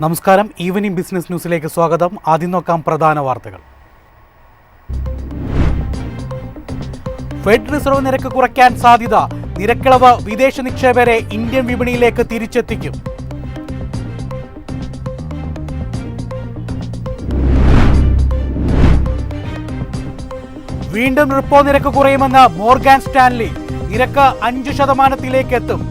നമസ്കാരം, evening business ന്യൂസിലേക്ക് സ്വാഗതം. ആദ്യം നോക്കാം പ്രധാന വാർത്തകൾ. ഫെഡ് റിസർവ് നിരക്ക് കുറയ്ക്കാൻ സാധ്യത. നിരക്കിളവ് വിദേശ നിക്ഷേപകരെ ഇന്ത്യൻ വിപണിയിലേക്ക് തിരിച്ചെത്തിക്കും. വീണ്ടും റിപ്പോ നിരക്ക് കുറയുമെന്ന് മോർഗാൻ സ്റ്റാൻലി. നിരക്ക് 5% എത്തും.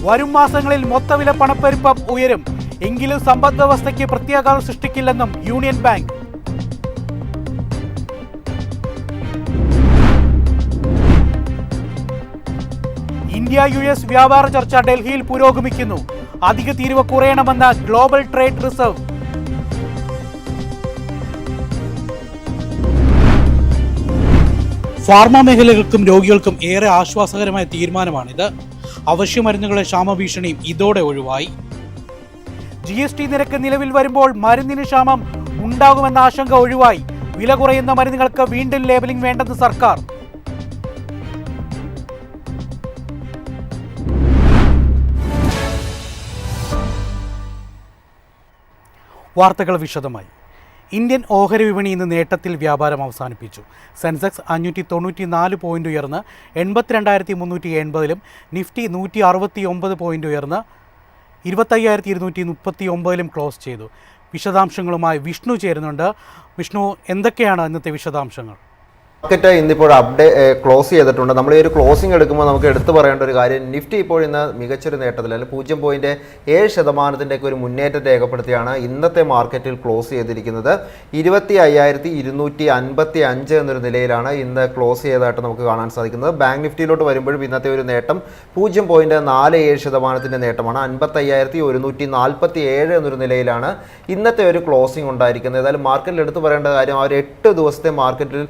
വരും മാസങ്ങളിൽ മൊത്തവില പണപ്പെരുപ്പം ഉയരും. എങ്കിലും സമ്പദ് വ്യവസ്ഥയ്ക്ക് പ്രത്യാഘാതം സൃഷ്ടിക്കില്ലെന്നും യൂണിയൻ ബാങ്ക്. ഇന്ത്യ US വ്യാപാര ചർച്ച ഡൽഹിയിൽ പുരോഗമിക്കുന്നു. അധിക തീരുവ കുറയണമെന്ന ഗ്ലോബൽ ട്രേഡ് റിസർവ്. ഫാർമ മേഖലകൾക്കും രോഗികൾക്കും ഏറെ ആശ്വാസകരമായ തീരുമാനമാണിത്. അവശ്യ മരുന്നുകളുടെ ക്ഷാമഭീഷണിയും ഇതോടെ ഒഴിവായി. GST നിരക്ക് നിലവിൽ വരുമ്പോൾ മരുന്നിന് ക്ഷാമം ഉണ്ടാകുമെന്ന ആശങ്ക ഒഴിവായി. വില കുറയുന്ന മരുന്നുകൾക്ക് വീണ്ടും ലേബലിംഗ് വേണ്ടെന്ന് സർക്കാർ. വാർത്തകൾ വിശദമായി. ഇന്ത്യൻ ഓഹരി വിപണി ഇന്ന് നേട്ടത്തിൽ വ്യാപാരം അവസാനിപ്പിച്ചു. സെൻസെക്സ് 594 പോയിന്റ് ഉയർന്ന് 82,380-ലും നിഫ്റ്റി 169 പോയിന്റ് ഉയർന്ന് 25,239-ലും ക്ലോസ് ചെയ്തു. വിശദാംശങ്ങളുമായി വിഷ്ണു ചേരുന്നുണ്ട്. വിഷ്ണു, എന്തൊക്കെയാണ് ഇന്നത്തെ വിശദാംശങ്ങൾ? മാർക്കറ്റ് ഇന്നിപ്പോൾ ക്ലോസ് ചെയ്തിട്ടുണ്ട്. നമ്മൾ ഈ ഒരു ക്ലോസിംഗ് എടുക്കുമ്പോൾ നമുക്ക് എടുത്തു പറയേണ്ട ഒരു കാര്യം, നിഫ്റ്റി ഇപ്പോൾ ഇന്ന് മികച്ചൊരു നേട്ടത്തിൽ അല്ലെങ്കിൽ 0.7% ഒരു മുന്നേറ്റം രേഖപ്പെടുത്തിയാണ് ഇന്നത്തെ മാർക്കറ്റിൽ ക്ലോസ് ചെയ്തിരിക്കുന്നത്. 25,255 എന്നൊരു നിലയിലാണ് ഇന്ന് ക്ലോസ് ചെയ്തതായിട്ട് നമുക്ക് കാണാൻ സാധിക്കുന്നത്. ബാങ്ക് നിഫ്റ്റിയിലോട്ട് വരുമ്പോഴും ഇന്നത്തെ ഒരു നേട്ടം 0.47% നേട്ടമാണ്. 55,147 എന്നൊരു നിലയിലാണ് ഇന്നത്തെ ഒരു ക്ലോസിംഗ് ഉണ്ടായിരിക്കുന്നത്. ഏതായാലും മാർക്കറ്റിൽ എടുത്തു പറയേണ്ട കാര്യം, ആ ഒരു 8 ദിവസത്തെ മാർക്കറ്റിൽ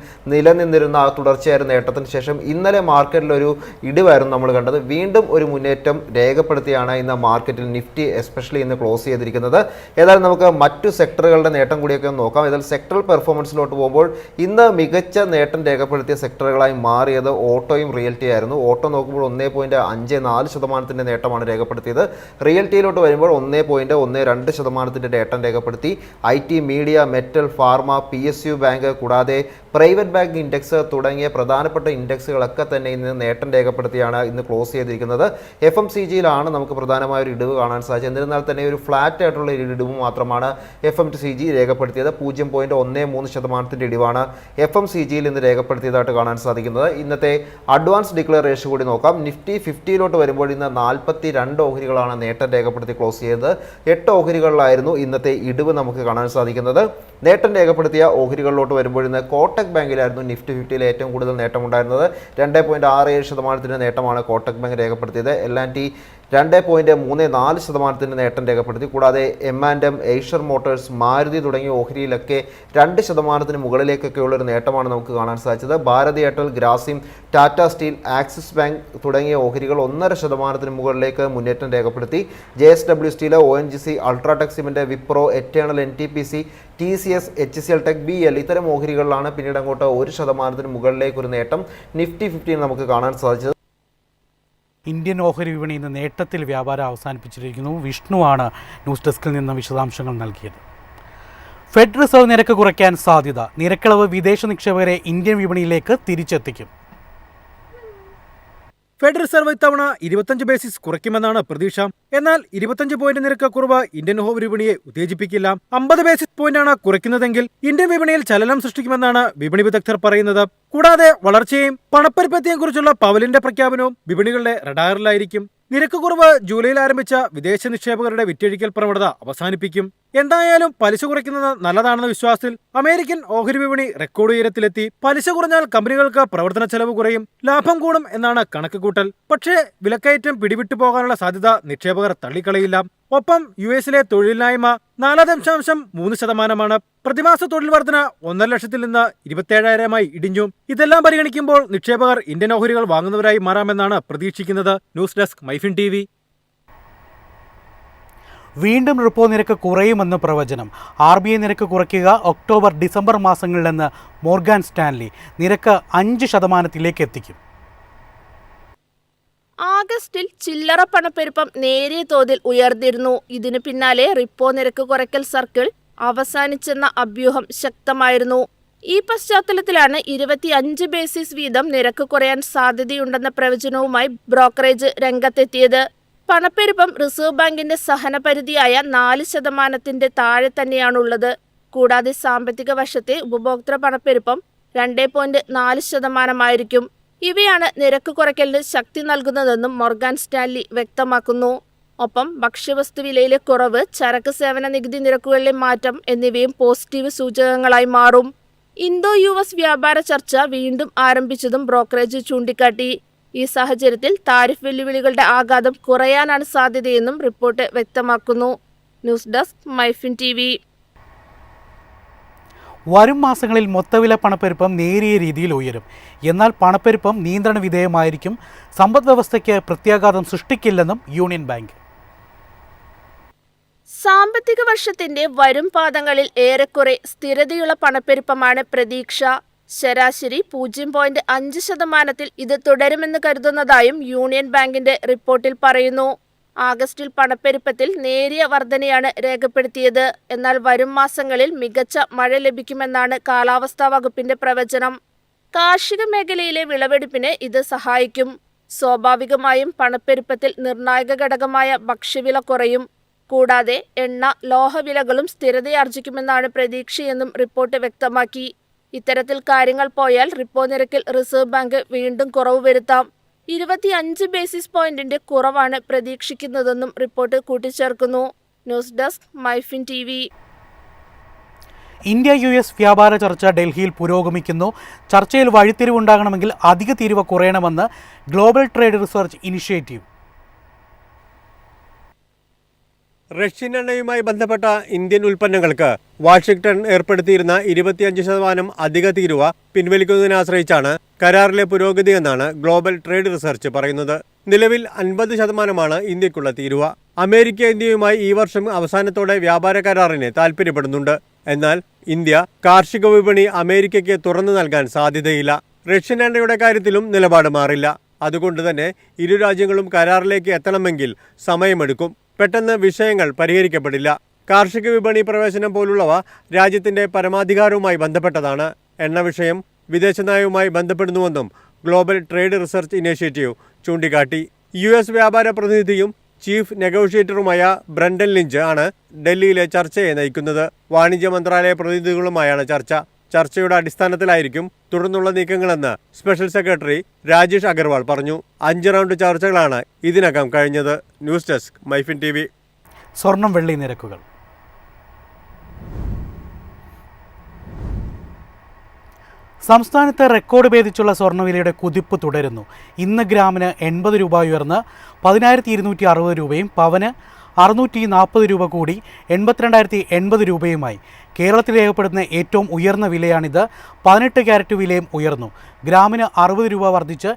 നിന്നിരുന്ന ആ തുടർച്ചയായ നേട്ടത്തിന് ശേഷം ഇന്നലെ മാർക്കറ്റിൽ ഒരു ഇടിവായിരുന്നു നമ്മൾ കണ്ടത്. വീണ്ടും ഒരു മുന്നേറ്റം രേഖപ്പെടുത്തിയാണ് ഇന്ന് മാർക്കറ്റിൽ നിഫ്റ്റി എസ്പെഷ്യലി ഇന്ന് ക്ലോസ് ചെയ്തിരിക്കുന്നത്. ഏതായാലും നമുക്ക് മറ്റു സെക്ടറുകളുടെ നേട്ടം കൂടിയൊക്കെ നോക്കാം. ഏതായാലും സെക്ടറൽ പെർഫോമൻസിലോട്ട് പോകുമ്പോൾ ഇന്ന് മികച്ച നേട്ടം രേഖപ്പെടുത്തിയ സെക്ടറുകളായി മാറിയത് ഓട്ടോയും റിയൽറ്റി ആയിരുന്നു. ഓട്ടോ നോക്കുമ്പോൾ 1.54% നേട്ടമാണ് രേഖപ്പെടുത്തിയത്. റിയൽറ്റിയിലോട്ട് വരുമ്പോൾ 1.12% നേട്ടം രേഖപ്പെടുത്തി. IT, media, metal, pharma, PSU bank കൂടാതെ പ്രൈവറ്റ് ബാങ്ക് ഇൻഡെക്സ് തുടങ്ങിയ പ്രധാനപ്പെട്ട ഇൻഡെക്സുകളൊക്കെ തന്നെ ഇന്ന് നേട്ടം രേഖപ്പെടുത്തിയാണ് ഇന്ന് ക്ലോസ് ചെയ്തിരിക്കുന്നത്. FMCGയിലാണ് നമുക്ക് പ്രധാനമായ ഒരു ഇടിവ് കാണാൻ സാധിച്ചത്. എന്നിരുന്നാൽ തന്നെ ഒരു ഫ്ലാറ്റ് ആയിട്ടുള്ള ഇടിവ് മാത്രമാണ് FMCG രേഖപ്പെടുത്തിയത്. 0.13% ഇടിവാണ് FMCGയിൽ ഇന്ന് രേഖപ്പെടുത്തിയതായിട്ട് കാണാൻ സാധിക്കുന്നത്. ഇന്നത്തെ അഡ്വാൻസ് ഡിക്ലെയർ റേഷ്യോ കൂടി നോക്കാം. നിഫ്റ്റി 50യിലോട്ട് വരുമ്പോൾ ഇന്ന് 42 ഓഹരികളാണ് നേട്ടം രേഖപ്പെടുത്തി ക്ലോസ് ചെയ്തത്. 8 ഓഹരികളിലായിരുന്നു ഇന്നത്തെ ഇടിവ് നമുക്ക് കാണാൻ സാധിക്കുന്നത്. നേട്ടം രേഖപ്പെടുത്തിയ ഓഹരികളിലോട്ട് വരുമ്പോൾ ഇന്ന് കോട്ടക് ബാങ്കിലായിരുന്നു നിഫ്റ്റി 50യിൽ ഏറ്റവും കൂടുതൽ നേട്ടമുണ്ടായിരുന്നത്. 2.67% നേട്ടമാണ് കോട്ടക് ബാങ്ക് രേഖപ്പെടുത്തിയത്. L&T 2.34% നേട്ടം രേഖപ്പെടുത്തി. കൂടാതെ M&M, ഏഷ്യർ മോട്ടോഴ്സ്, മാരുതി തുടങ്ങിയ ഓഹരിയിലൊക്കെ 2% മുകളിലേക്കൊക്കെയുള്ളൊരു നേട്ടമാണ് നമുക്ക് കാണാൻ സാധിച്ചത്. Bharti Airtel, Grasim, Tata steel, Axis bank തുടങ്ങിയ ഓഹരികൾ 1.5% മുകളിലേക്ക് മുന്നേറ്റം രേഖപ്പെടുത്തി. JSW steel, ONGC, UltraTech cement, Wipro, Eternal, NTPC, TCS, HCL tech, BL ഇത്തരം ഓഹരികളിലാണ് പിന്നീട് അങ്ങോട്ട് 1% മുകളിലേക്ക് ഒരു നേട്ടം നിഫ്റ്റി 50 നമുക്ക് കാണാൻ സാധിച്ചത്. ഇന്ത്യൻ ഓഹരി വിപണി ഇന്ന് നേട്ടത്തിൽ വ്യാപാരം അവസാനിപ്പിച്ചിരിക്കുന്നു. വിഷ്ണുവാണ് ന്യൂസ് ഡെസ്കിൽ നിന്ന് വിശദാംശങ്ങൾ നൽകിയത്. ഫെഡ് റിസർവ് നിരക്ക് കുറയ്ക്കാൻ സാധ്യത. നിരക്കിളവ് വിദേശ നിക്ഷേപകരെ ഇന്ത്യൻ വിപണിയിലേക്ക് തിരിച്ചെത്തിക്കും. ഫെഡ് റിസർവ് ഇത്തവണ 25 ബേസിസ് കുറയ്ക്കുമെന്നാണ് പ്രതീക്ഷ. എന്നാൽ 25 പോയിന്റ് നിരക്ക് കുറവ് ഇന്ത്യൻ ഓഹരി വിപണിയെ ഉത്തേജിപ്പിക്കില്ല. 50 ബേസിസ് പോയിന്റാണ് കുറയ്ക്കുന്നതെങ്കിൽ ഇന്ത്യൻ വിപണിയിൽ ചലനം സൃഷ്ടിക്കുമെന്നാണ് വിപണി വിദഗ്ധർ പറയുന്നത്. കൂടാതെ വളർച്ചയെയും പണപ്പെരുപ്പത്തെയും കുറിച്ചുള്ള പവലിന്റെ പ്രഖ്യാപനവും വിപണികളുടെ റഡാറിലായിരിക്കും. നിരക്ക് കുറവ് ജൂലൈയിൽ ആരംഭിച്ച വിദേശ നിക്ഷേപകരുടെ വിറ്റഴിക്കൽ പ്രവണത അവസാനിപ്പിക്കും. എന്തായാലും പലിശ കുറയ്ക്കുന്നത് നല്ലതാണെന്ന വിശ്വാസത്തിൽ അമേരിക്കൻ ഓഹരി വിപണി റെക്കോർഡ് ഉയരത്തിലെത്തി. പലിശ കുറഞ്ഞാൽ കമ്പനികൾക്ക് പ്രവർത്തന ചെലവ് കുറയും, ലാഭം കൂടും എന്നാണ് കണക്കുകൂട്ടൽ. പക്ഷേ വിലക്കയറ്റം പിടിവിട്ടു പോകാനുള്ള സാധ്യത നിക്ഷേപകർ തള്ളിക്കളയില്ല. ഒപ്പം US-ലെ തൊഴിലില്ലായ്മ 4.3%. പ്രതിമാസ തൊഴിൽ വർധന 1.5 ലക്ഷത്തിൽ നിന്ന് 27,000-ആയി ഇടിഞ്ഞു. ഇതെല്ലാം പരിഗണിക്കുമ്പോൾ നിക്ഷേപകർ ഇന്ത്യൻ ഓഹരികൾ വാങ്ങുന്നവരായി മാറാമെന്നാണ് പ്രതീക്ഷിക്കുന്നത്. News desk, MyFin TV. വീണ്ടും റിപ്പോ നിരക്ക് കുറയുമെന്ന് പ്രവചനം. RBI നിരക്ക് കുറയ്ക്കുക ഒക്ടോബർ ഡിസംബർ മാസങ്ങളിലെന്ന് മോർഗാൻ സ്റ്റാൻലി. നിരക്ക് 5% എത്തിക്കും. ആഗസ്റ്റിൽ ചില്ലറ പണപ്പെരുപ്പം നേരിയ തോതിൽ ഉയർന്നിരുന്നു. ഇതിനു പിന്നാലെ റിപ്പോ നിരക്ക് കുറയ്ക്കൽ സർക്കിൾ അവസാനിച്ചെന്ന അഭ്യൂഹം ശക്തമായിരുന്നു. ഈ പശ്ചാത്തലത്തിലാണ് 25 ബേസിസ് വീതം നിരക്ക് കുറയാൻ സാധ്യതയുണ്ടെന്ന പ്രവചനവുമായി ബ്രോക്കറേജ് രംഗത്തെത്തിയത്. പണപ്പെരുപ്പം റിസർവ് ബാങ്കിന്റെ സഹനപരിധിയായ 4% താഴെ തന്നെയാണുള്ളത്. കൂടാതെ സാമ്പത്തിക വർഷത്തെ ഉപഭോക്തൃ പണപ്പെരുപ്പം 2.4% ഇവയാണ് നിരക്ക് കുറയ്ക്കലിന് ശക്തി നൽകുന്നതെന്നും മോർഗാൻ സ്റ്റാൻലി വ്യക്തമാക്കുന്നു. ഒപ്പം ഭക്ഷ്യവസ്തു വിലയിലെ കുറവ്, ചരക്ക് സേവന നികുതി നിരക്കുകളിലെ മാറ്റം എന്നിവയും പോസിറ്റീവ് സൂചകങ്ങളായി മാറും. ഇന്തോ-US വ്യാപാര ചർച്ച വീണ്ടും ആരംഭിച്ചതും ബ്രോക്കറേജ് ചൂണ്ടിക്കാട്ടി. ഈ സാഹചര്യത്തിൽ താരിഫ് വെല്ലുവിളികളുടെ ആഘാതം കുറയാനാണ് സാധ്യതയെന്നും റിപ്പോർട്ട് വ്യക്തമാക്കുന്നു. News desk MyFin TV. വരും മാസങ്ങളിൽ മൊത്തവില പണപ്പെരുപ്പം നേരിയ രീതിയിൽ ഉയരും. എന്നാൽ പണപ്പെരുപ്പം നിയന്ത്രണ വിധേയമായിരിക്കും. സമ്പദ് വ്യവസ്ഥയ്ക്ക് പ്രത്യാഘാതം സൃഷ്ടിക്കില്ലെന്നും യൂണിയൻ ബാങ്ക്. സാമ്പത്തിക വർഷത്തിന്റെ വരും പാദങ്ങളിൽ ഏറെക്കുറെ സ്ഥിരതയുള്ള പണപ്പെരുപ്പമാണ് പ്രതീക്ഷ. ശരാശരി 0.5% ഇത് തുടരുമെന്ന് കരുതുന്നതായും യൂണിയൻ ബാങ്കിന്റെ റിപ്പോർട്ടിൽ പറയുന്നു. ആഗസ്റ്റിൽ പണപ്പെരുപ്പത്തിൽ നേരിയ വർധനയാണ് രേഖപ്പെടുത്തിയത്. എന്നാൽ വരും മാസങ്ങളിൽ മികച്ച മഴ ലഭിക്കുമെന്നാണ് കാലാവസ്ഥാ വകുപ്പിന്റെ പ്രവചനം. കാർഷിക മേഖലയിലെ വിളവെടുപ്പിന് ഇത് സഹായിക്കും. സ്വാഭാവികമായും പണപ്പെരുപ്പത്തിൽ നിർണായക ഘടകമായ ഭക്ഷ്യവില കുറയും. കൂടാതെ എണ്ണ, ലോഹവിലകളും സ്ഥിരതയാർജിക്കുമെന്നാണ് പ്രതീക്ഷയെന്നും റിപ്പോർട്ട് വ്യക്തമാക്കി. ഇത്തരത്തിൽ കാര്യങ്ങൾ പോയാൽ റിപ്പോ നിരക്കിൽ റിസർവ് ബാങ്ക് വീണ്ടും കുറവ് വരുത്താം. 25 ബേസിസ് പോയിന്റിന്റെ കുറവാണ് പ്രതീക്ഷിക്കുന്നതെന്നും റിപ്പോർട്ട് കൂട്ടിച്ചേർക്കുന്നു. News desk MyFin TV. India വ്യാപാര ചർച്ച ഡൽഹിയിൽ പുരോഗമിക്കുന്നു. ചർച്ചയിൽ വഴിത്തിരിവുണ്ടാകണമെങ്കിൽ അധിക തീരുവ കുറയണമെന്ന് global trade research initiative. Russian എണ്ണയുമായി ബന്ധപ്പെട്ട ഇന്ത്യൻ ഉൽപ്പന്നങ്ങൾക്ക് വാഷിംഗ്ടൺ ഏർപ്പെടുത്തിയിരുന്ന 25% അധിക തീരുവ പിൻവലിക്കുന്നതിനെ ആശ്രയിച്ചാണ് കരാറിലെ പുരോഗതിയെന്നാണ് ഗ്ലോബൽ ട്രേഡ് റിസർച്ച് പറയുന്നത്. നിലവിൽ 50% ഇന്ത്യക്കുള്ള തീരുവ. അമേരിക്ക ഇന്ത്യയുമായി ഈ വർഷം അവസാനത്തോടെ വ്യാപാര കരാറിന് താൽപ്പര്യപ്പെടുന്നുണ്ട്. എന്നാൽ ഇന്ത്യ കാർഷിക വിപണി അമേരിക്കയ്ക്ക് തുറന്നു നൽകാൻ സാധ്യതയില്ല. റഷ്യൻ എണ്ണയുടെ കാര്യത്തിലും നിലപാട് മാറില്ല. അതുകൊണ്ട് തന്നെ ഇരു രാജ്യങ്ങളും കരാറിലേക്ക് എത്തണമെങ്കിൽ സമയമെടുക്കും. പെട്ടെന്ന് വിഷയങ്ങൾ പരിഹരിക്കപ്പെടില്ല. കാർഷിക വിപണി പ്രവേശനം പോലുള്ളവ രാജ്യത്തിന്റെ പരമാധികാരവുമായി ബന്ധപ്പെട്ടതാണ്. എണ്ണ വിഷയം വിദേശ നയവുമായി ബന്ധപ്പെടുന്നുവെന്നും ഗ്ലോബൽ ട്രേഡ് റിസർച്ച് ഇനിഷ്യേറ്റീവ് ചൂണ്ടിക്കാട്ടി. US വ്യാപാര പ്രതിനിധിയും ചീഫ് നെഗോഷിയേറ്ററുമായ ബ്രണ്ടൻ ലിഞ്ച് ആണ് ഡൽഹിയിലെ ചർച്ചയെ നയിക്കുന്നത്. വാണിജ്യ മന്ത്രാലയ പ്രതിനിധികളുമായാണ് ചർച്ച. ചർച്ചയുടെ അടിസ്ഥാനത്തിലായിരിക്കും തുടർന്നുള്ള നീക്കങ്ങളെന്ന് സ്പെഷ്യൽ സെക്രട്ടറി രാജേഷ് അഗർവാൾ പറഞ്ഞു. 5 റൗണ്ട് ചർച്ചകളാണ് ഇതിനകം കഴിഞ്ഞത്. News desk MyFin TV. സ്വർണം വെള്ളി നിരക്കുകൾ. സംസ്ഥാനത്ത് റെക്കോർഡ് ഭേദിച്ചുള്ള സ്വർണ്ണവിലയുടെ കുതിപ്പ് തുടരുന്നു. ഇന്ന് ഗ്രാമിന് 80 രൂപ ഉയർന്ന് 10,260 രൂപയും പവന് 640 രൂപ കൂടി 82,080 രൂപയുമായി. കേരളത്തിൽ രേഖപ്പെടുത്തുന്ന ഏറ്റവും ഉയർന്ന വിലയാണിത്. 18 ക്യാരറ്റ് വിലയും ഉയർന്നു. ഗ്രാമിന് 60 രൂപ വർദ്ധിച്ച്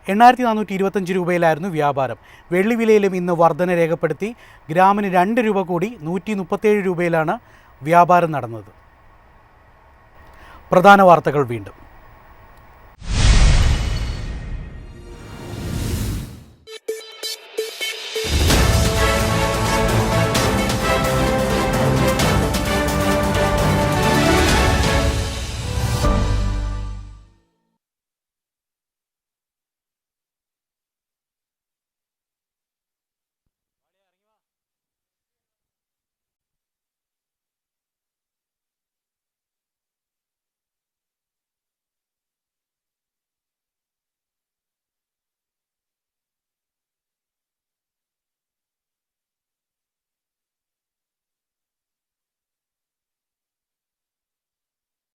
8,425 രൂപയിലായിരുന്നു വ്യാപാരം. വെള്ളി വിലയിലും ഇന്ന് വർധന രേഖപ്പെടുത്തി. ഗ്രാമിന് 2 രൂപ കൂടി 137 രൂപയിലാണ് വ്യാപാരം നടന്നത്. പ്രധാന വാർത്തകൾ വീണ്ടും.